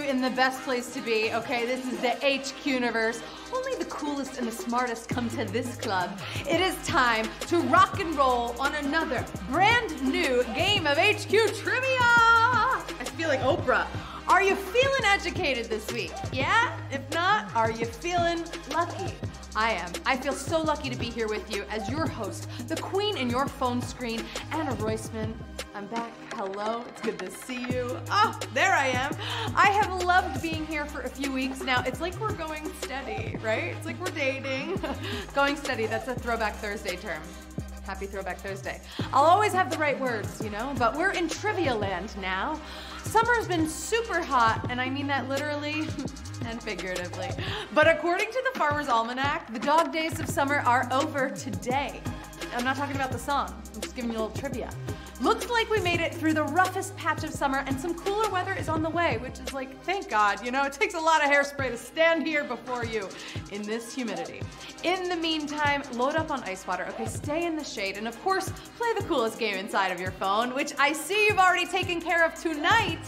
in the best place to be, okay? This is the HQ universe. Only the coolest and the smartest come to this club. It is time to rock and roll on another brand new game of HQ Trivia! I feel like Oprah. Are you feeling educated this week? Yeah? If not, are you feeling lucky? I am. I feel so lucky to be here with you as your host, the queen in your phone screen, Anna Roisman. I'm back. hello, it's good to see you. Oh, there I am. I have loved being here for a few weeks now. It's like we're going steady, right? It's like we're dating. Going steady, that's a Throwback Thursday term. Happy Throwback Thursday. I'll always have the right words, you know, but we're in trivia land now. Summer's been super hot, and I mean that literally and figuratively. But according to the Farmer's Almanac, the dog days of summer are over today. I'm not talking about the song, I'm just giving you a little trivia. Looks like we made it through the roughest patch of summer, and some cooler weather is on the way, which is like, thank God, you know, it takes a lot of hairspray to stand here before you in this humidity. In the meantime, load up on ice water, okay, stay in the shade, and of course, play the coolest game inside of your phone, which I see you've already taken care of tonight,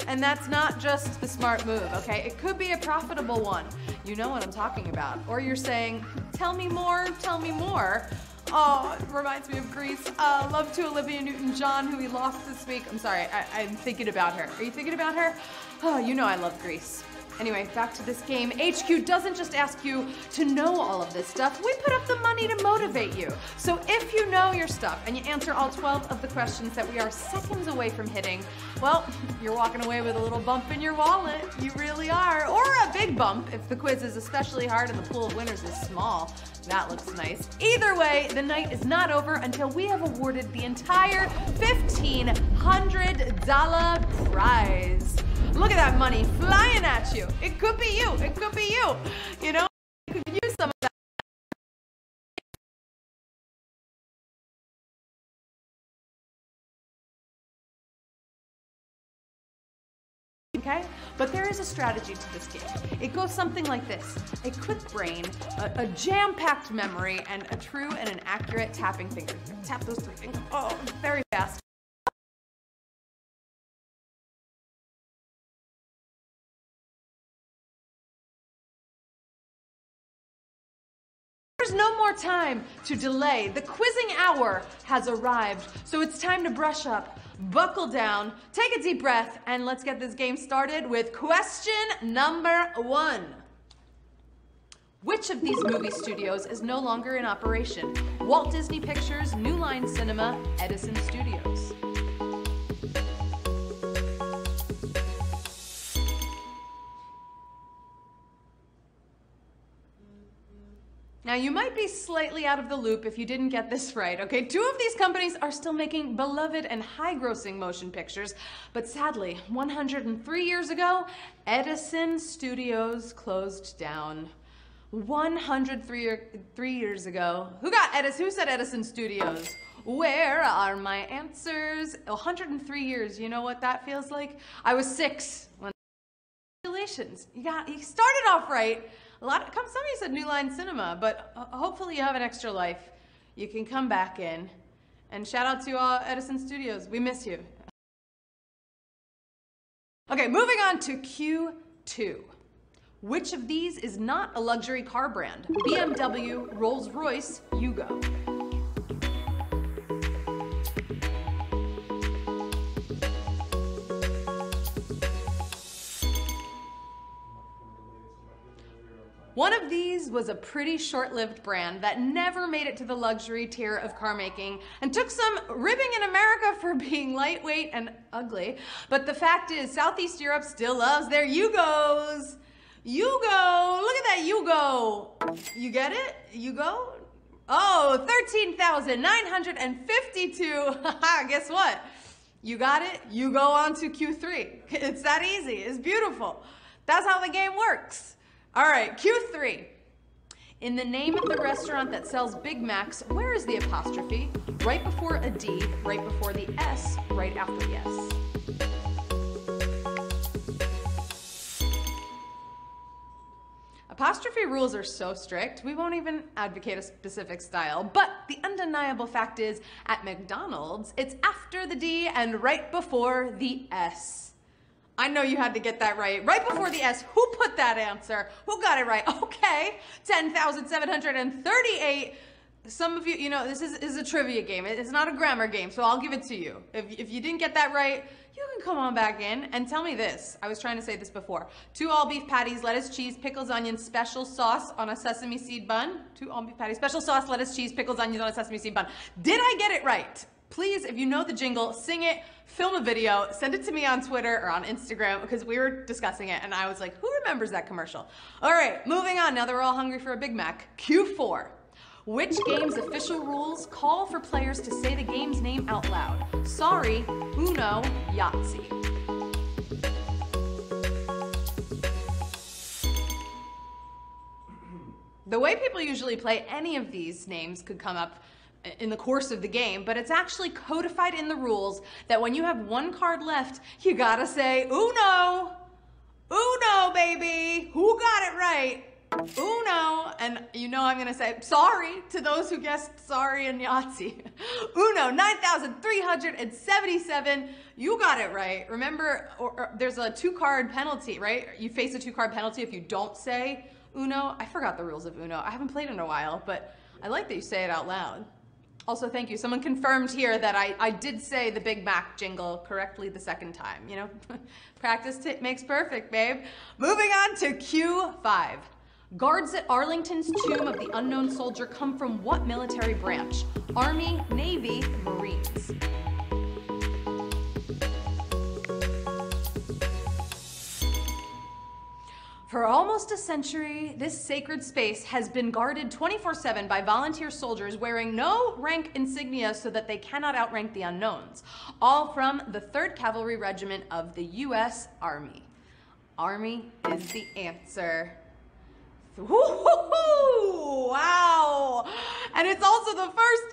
and that's not just the smart move, okay? It could be a profitable one. You know what I'm talking about. Or you're saying, tell me more, tell me more. Oh, it reminds me of Grease. Love to Olivia Newton-John, who we lost this week. I'm sorry, I'm thinking about her. Are you thinking about her? Oh, you know I love Grease. Anyway, back to this game. HQ doesn't just ask you to know all of this stuff. We put up the money to motivate you. So if you know your stuff and you answer all 12 of the questions that we are seconds away from hitting, well, you're walking away with a little bump in your wallet. You really are. Or a big bump if the quiz is especially hard and the pool of winners is small. That looks nice. Either way, the night is not over until we have awarded the entire $1,500 prize. Look at that money flying at you. It could be you. It could be you. You know, you could use some of that. Okay? But there is a strategy to this game. It goes something like this. A quick brain, a jam-packed memory, and a true and an accurate tapping finger. Tap those 3 fingers. Oh, very fast. There's no more time to delay. The quizzing hour has arrived, so it's time to brush up, buckle down, take a deep breath, and let's get this game started with question number 1. Which of these movie studios is no longer in operation? Walt Disney Pictures, New Line Cinema, Edison Studios. Now, you might be slightly out of the loop if you didn't get this right, okay? 2 of these companies are still making beloved and high-grossing motion pictures, but sadly, 103 years ago, Edison Studios closed down. 103 years ago. Who said Edison Studios? Where are my answers? 103 years, you know what that feels like? I was 6 when. Congratulations, you started off right. Some of you said New Line Cinema, but hopefully you have an extra life. You can come back in. And shout out to Edison Studios. We miss you. Okay, moving on to Q2. Which of these is not a luxury car brand? BMW, Rolls-Royce, Yugo. One of these was a pretty short-lived brand that never made it to the luxury tier of car making and took some ribbing in America for being lightweight and ugly. But the fact is, Southeast Europe still loves their Yugos. Yugo, look at that Yugo. You get it? Yugo? Oh, 13,952. Guess what? You got it? You go on to Q3. It's that easy. It's beautiful. That's how the game works. All right, Q3. In the name of the restaurant that sells Big Macs, where is the apostrophe? Right before a D, right before the S, right after the S. Apostrophe rules are so strict, we won't even advocate a specific style. But the undeniable fact is, at McDonald's, it's after the D and right before the S. I know you had to get that right. Right before the S, who put that answer? Who got it right? Okay, 10,738. Some of you, you know, this is a trivia game. It's not a grammar game, so I'll give it to you. If you didn't get that right, you can come on back in and tell me this. I was trying to say this before. 2 all-beef patties, lettuce, cheese, pickles, onions, special sauce on a sesame seed bun. 2 all-beef patties, special sauce, lettuce, cheese, pickles, onions on a sesame seed bun. Did I get it right? Please, if you know the jingle, sing it, film a video, send it to me on Twitter or on Instagram, because we were discussing it and I was like, who remembers that commercial? All right, moving on. Now that we're all hungry for a Big Mac. Q4. Which game's official rules call for players to say the game's name out loud? Sorry, Uno, Yahtzee. The way people usually play any of these names could come up in the course of the game, but it's actually codified in the rules that when you have one card left, you gotta say Uno. Uno, baby. Who got it right? Uno. And you know I'm gonna say sorry to those who guessed sorry and Yahtzee. Uno, 9,377. You got it right. Remember, there's a 2-card penalty, right? You face a 2-card penalty if you don't say Uno. I forgot the rules of Uno. I haven't played in a while, but I like that you say it out loud. Also, thank you. Someone confirmed here that I did say the Big Mac jingle correctly the second time. You know, practice makes perfect, babe. Moving on to Q5. Guards at Arlington's Tomb of the Unknown Soldier come from what military branch? Army, Navy, Marines. For almost a century, this sacred space has been guarded 24/7 by volunteer soldiers wearing no rank insignia so that they cannot outrank the unknowns. All from the 3rd Cavalry Regiment of the U.S. Army. Army is the answer. Woo-hoo-hoo! Wow! And it's also the first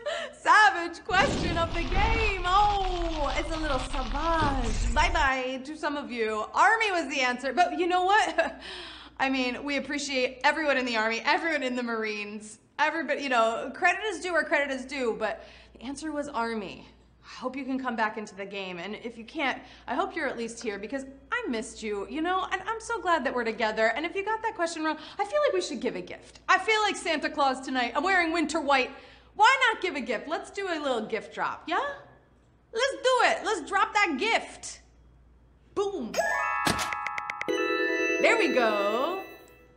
savage question of the game. Oh, it's a little savage. Bye-bye to some of you. Army was the answer, but you know what? I mean, we appreciate everyone in the Army, everyone in the Marines, everybody, you know, credit is due where credit is due, but the answer was Army. I hope you can come back into the game, and if you can't, I hope you're at least here because I missed you, you know, and I'm so glad that we're together. And if you got that question wrong, I feel like we should give a gift. I feel like Santa Claus tonight. I'm wearing winter white. Why not give a gift? Let's do a little gift drop, yeah? Let's do it. Let's drop that gift. Boom. There we go.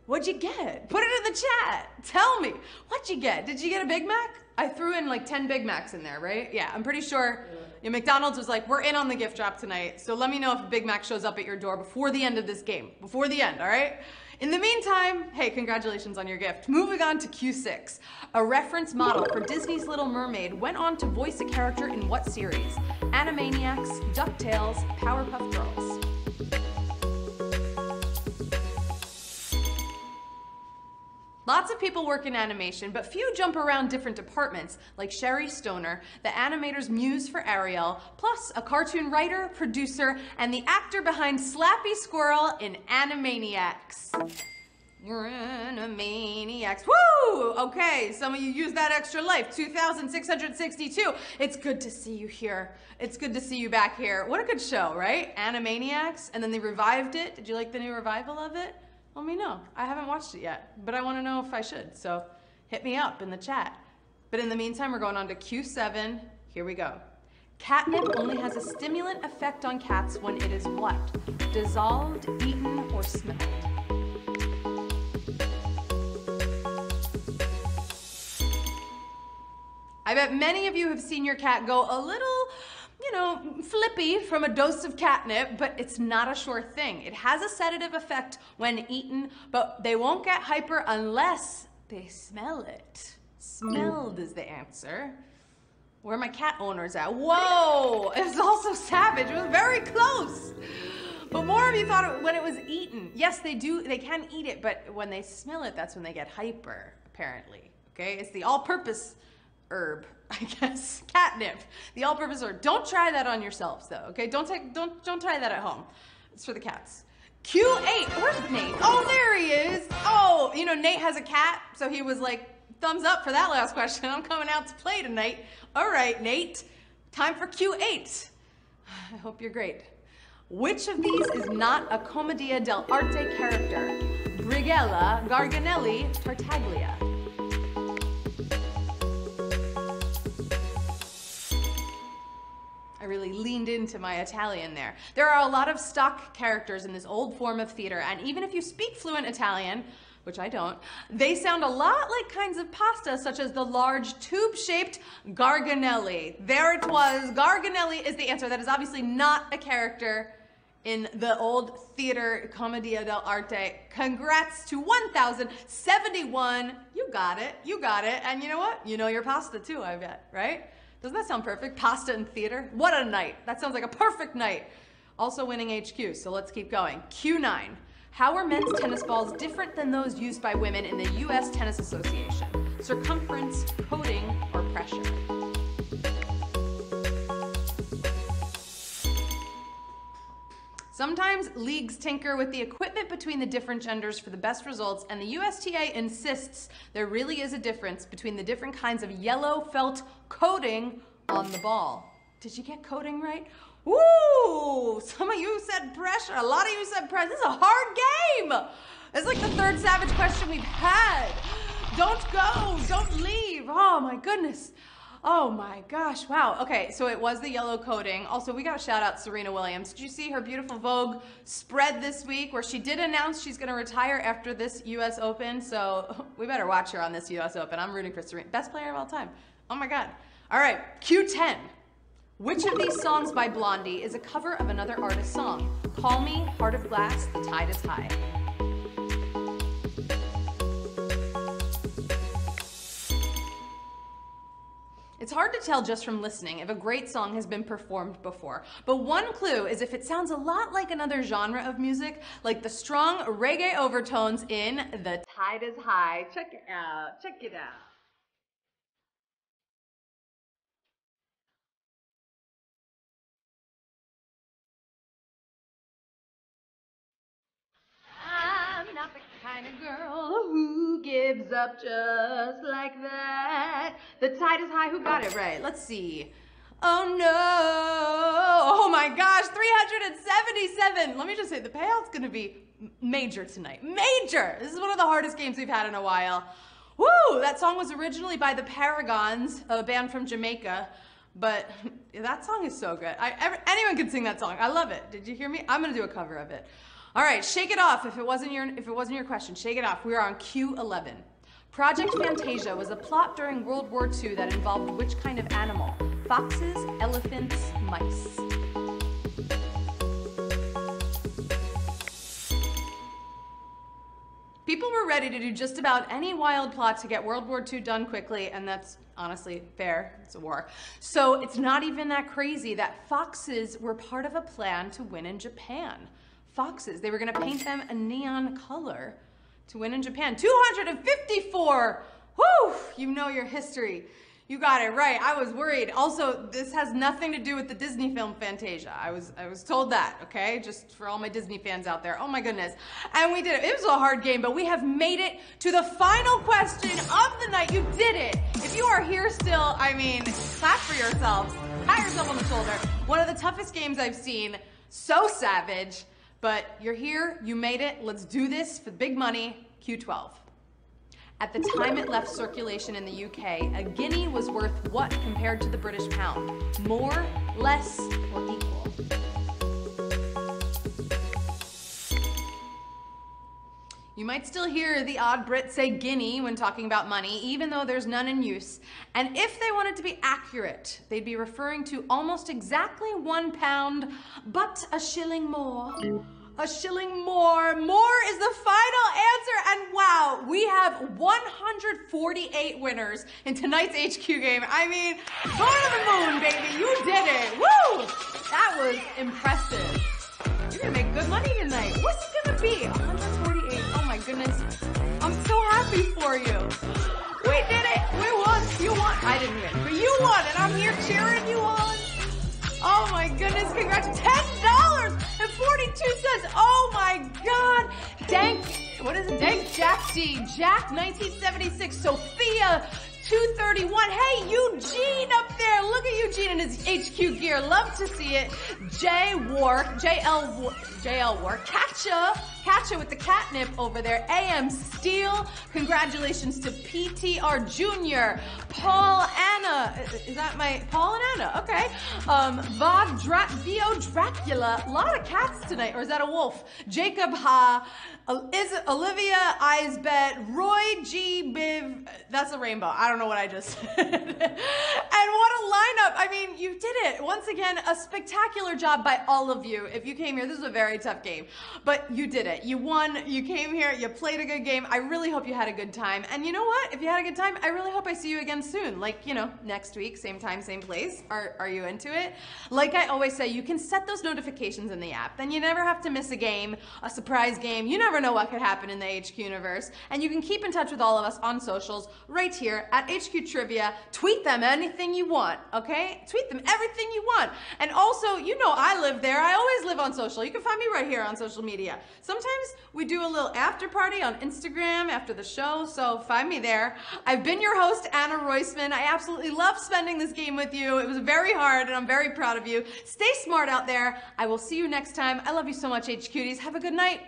What'd you get? Put it in the chat. Tell me. What'd you get? Did you get a Big Mac? I threw in like 10 Big Macs in there, right? Yeah, I'm pretty sure McDonald's was like, we're in on the gift drop tonight, so let me know if a Big Mac shows up at your door before the end of this game. Before the end, all right? In the meantime, hey, congratulations on your gift. Moving on to Q6. A reference model for Disney's Little Mermaid went on to voice a character in what series? Animaniacs, DuckTales, Powerpuff Girls. Lots of people work in animation, but few jump around different departments, like Sherry Stoner, the animator's muse for Ariel, plus a cartoon writer, producer, and the actor behind Slappy Squirrel in Animaniacs. You're Animaniacs. Woo! Okay, some of you use that extra life. 2,662. It's good to see you here. It's good to see you back here. What a good show, right? Animaniacs, and then they revived it. Did you like the new revival of it? Let me know. I haven't watched it yet, but I want to know if I should, so hit me up in the chat. But in the meantime, we're going on to Q7. Here we go. Catnip only has a stimulant effect on cats when it is what? Dissolved, eaten, or smelled? I bet many of you have seen your cat go a little, you know, flippy from a dose of catnip, but it's not a sure thing. It has a sedative effect when eaten, but they won't get hyper unless they smell it. Smelled is the answer. Where are my cat owners at? Whoa, it was also savage. It was very close. But more of you thought it when it was eaten. Yes, they can eat it, but when they smell it, that's when they get hyper, apparently. Okay, it's the all-purpose herb, I guess. Catnip, the all-purpose herb. Don't try that on yourselves, though. Okay, don't try that at home. It's for the cats. Q8. Where's Nate? Oh, there he is. Oh, you know Nate has a cat, so he was like, thumbs up for that last question. I'm coming out to play tonight. All right, Nate. Time for Q8. I hope you're great. Which of these is not a Commedia dell'arte character? Brighella, Garganelli, Tartaglia. I really leaned into my Italian there. There are a lot of stock characters in this old form of theater, and even if you speak fluent Italian, which I don't, they sound a lot like kinds of pasta, such as the large tube-shaped garganelli. There it was. Garganelli is the answer. That is obviously not a character in the old theater Commedia dell'arte. Congrats to 1,071. You got it. You got it. And you know what? You know your pasta too, I bet, right? Doesn't that sound perfect? Pasta and theater? What a night. That sounds like a perfect night. Also winning HQ, so let's keep going. Q9. How are men's tennis balls different than those used by women in the US Tennis Association? Circumference, coating, or pressure? Sometimes leagues tinker with the equipment between the different genders for the best results, and the USTA insists there really is a difference between the different kinds of yellow felt coating on the ball. Did you get coating right? Ooh, some of you said pressure. A lot of you said pressure. This is a hard game. It's like the third Savage question we've had. Don't go, don't leave. Oh my goodness. Oh my gosh, wow. Okay, so it was the yellow coating. Also, we got to shout out Serena Williams. Did you see her beautiful Vogue spread this week where she did announce she's going to retire after this US Open? So we better watch her on this US Open. I'm rooting for Serena. Best player of all time. Oh my God. All right, Q10. Which of these songs by Blondie is a cover of another artist's song? Call Me, Heart of Glass, The Tide is High. It's hard to tell just from listening if a great song has been performed before, but one clue is if it sounds a lot like another genre of music, like the strong reggae overtones in The Tide is High. Check it out, check it out. I'm not the kind of girl who gives up just like that. The tide is high. Who got it right? Let's see. Oh no. Oh my gosh, 377. Let me just say, the payout's gonna be major tonight. Major. This is one of the hardest games we've had in a while. Woo! That song was originally by the Paragons, a band from Jamaica. But that song is so good. Anyone can sing that song. I love it. Did you hear me? I'm gonna do a cover of it. All right, shake it off. If it wasn't your question, shake it off. We are on Q11. Project Fantasia was a plot during World War II that involved which kind of animal? Foxes, elephants, mice. People were ready to do just about any wild plot to get World War II done quickly, and that's honestly fair. It's a war. So it's not even that crazy that foxes were part of a plan to win in Japan. Foxes, they were gonna paint them a neon color to win in Japan. 254, whew, you know your history. You got it right, I was worried. Also, this has nothing to do with the Disney film Fantasia. I was told that, okay? Just for all my Disney fans out there, oh my goodness. And we did it, it was a hard game, but we have made it to the final question of the night. You did it. If you are here still, I mean, clap for yourselves. Pat yourself on the shoulder. One of the toughest games I've seen, so savage. But you're here, you made it, let's do this for big money, Q12. At the time it left circulation in the UK, a guinea was worth what compared to the British pound? More, less, or equal? You might still hear the odd Brit say guinea when talking about money, even though there's none in use. And if they wanted to be accurate, they'd be referring to almost exactly £1, but a shilling more. A shilling more. More is the final answer. And wow, we have 148 winners in tonight's HQ game. I mean, go to the moon, baby. You did it. Woo! That was impressive. You're gonna make good money tonight. What's it gonna be? 148. Oh my goodness. I'm so happy for you. We did it. We won. You won. I didn't win, but you won, and I'm here cheering you on. Oh my goodness. Congrats. $10.42. Oh my God. Dank. What is it? Dank Jack D. Jack 1976. Sophia 231. Hey, Eugene up there. Look at Eugene in his HQ gear. Love to see it. JL Wark. Katcha with the catnip over there. AM Steele. Congratulations to PTR Jr. Paul Anna. Is that my Paul and Anna? Okay. Vo Dracula. A lot of cats tonight. Or is that a wolf? Jacob Ha. Is it Olivia Eisbet? Roy G. Biv. That's a rainbow. I don't know what I just said. And what a lineup. I mean, you did it. Once again, a spectacular job by all of you. If you came here, this is a very tough game. But you did it. You won. You came here. You played a good game. I really hope you had a good time. And you know what? If you had a good time, I really hope I see you again soon. Like, you know, next week, same time, same place. Are you into it? Like I always say, you can set those notifications in the app. Then you never have to miss a game, a surprise game. You never know what could happen in the HQ universe. And you can keep in touch with all of us on socials right here at HQ Trivia. Tweet them anything you want, okay? Tweet them everything you want. And also, you know I live there. I always live on social. You can find me right here on social media. Sometimes we do a little after party on Instagram after the show, so find me there. I've been your host, Anna Roisman. I absolutely love spending this game with you. It was very hard, and I'm very proud of you. Stay smart out there. I will see you next time. I love you so much, HQties. Have a good night.